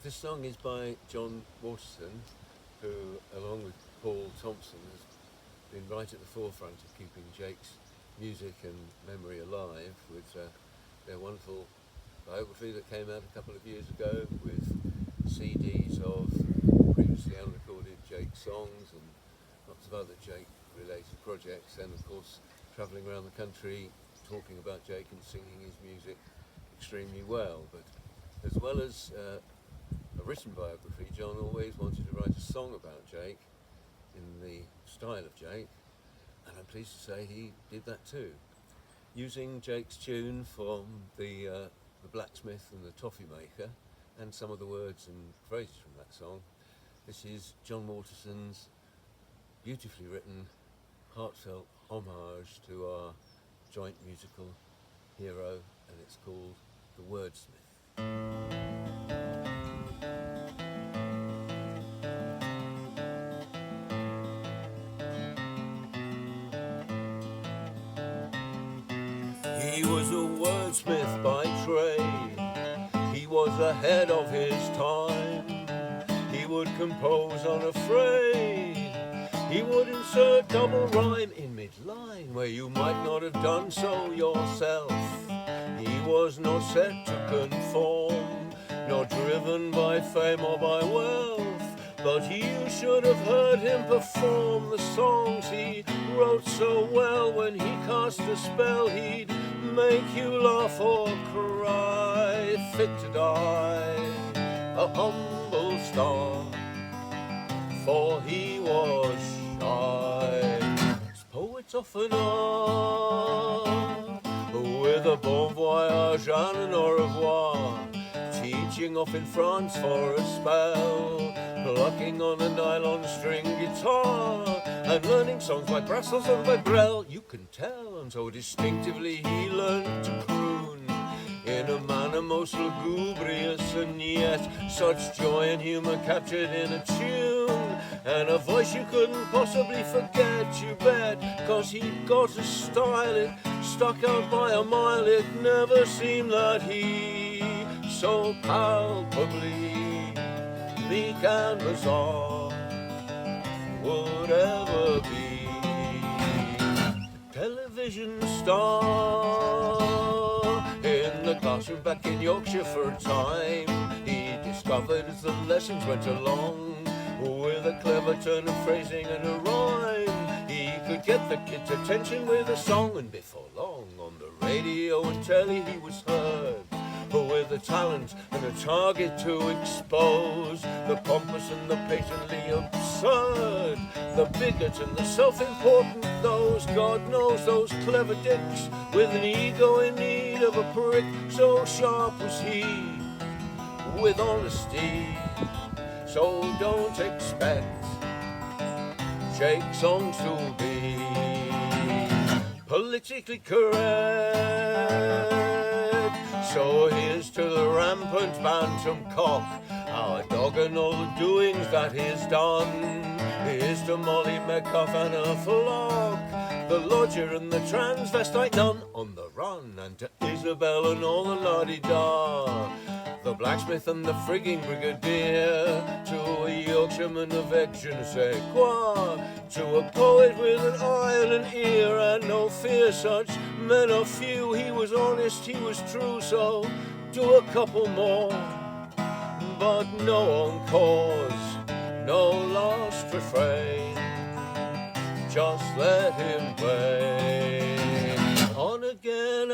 This song is by John Watterson, who, along with Paul Thompson, has been right at the forefront of keeping Jake's music and memory alive with their wonderful biography that came out a couple of years ago with CDs of previously unrecorded Jake songs and lots of other Jake-related projects, and of course travelling around the country talking about Jake and singing his music extremely well. But as well as a written biography, John always wanted to write a song about Jake in the style of Jake, and I'm pleased to say he did that too. Using Jake's tune from the Blacksmith and the Toffee Maker, and some of the words and phrases from that song, this is John Watterson's beautifully written, heartfelt homage to our joint musical hero, and it's called The Wordsmith. He was a wordsmith by trade, he was ahead of his time. He would compose unafraid, he would insert double rhyme in mid-line where you might not have done so yourself. He was not set to conform, nor driven by fame or by wealth, but you should have heard him perform the songs he wrote so well. When he cast a spell, he'd make you laugh or cry, fit to die, a humble star, for he was shy. As poets often are, with a bon voyage and an au revoir, teaching off in France for a spell, plucking on a nylon string guitar, and learning songs by Brussels and by Brel. You can tell, and so distinctively he learned to croon, in a manner most lugubrious, and yet such joy and humour captured in a tune, and a voice you couldn't possibly forget, you bet, 'cause he got a style, it stuck out by a mile. It never seemed that he so palpably meek and bizarre would ever be. Television star in the classroom back in Yorkshire for a time, he discovered as the lessons went along, with a clever turn of phrasing and a rhyme, he could get the kids' attention with a song, and before long on the radio and telly he was heard, with a talent and a target to expose the pompous and the patently absurd, the bigot and the self-important, those, God knows, those clever dicks with an ego in need of a prick. So sharp was he with honesty, so don't expect Jake songs to be politically correct. So here's to the rampant bantam cock, our dog and all the doings that he's done. Here's to Molly Metcalf and her flock, the lodger and the transvestite nun on the run, and to Isabel and all the la-di-da, the blacksmith and the frigging brigadier, to a Yorkshireman of je ne sais quoi, to a poet with an eye and an ear and no fear. Such men are few. He was honest, he was true, so do a couple more, but no encores, no last refrain, just let him play on again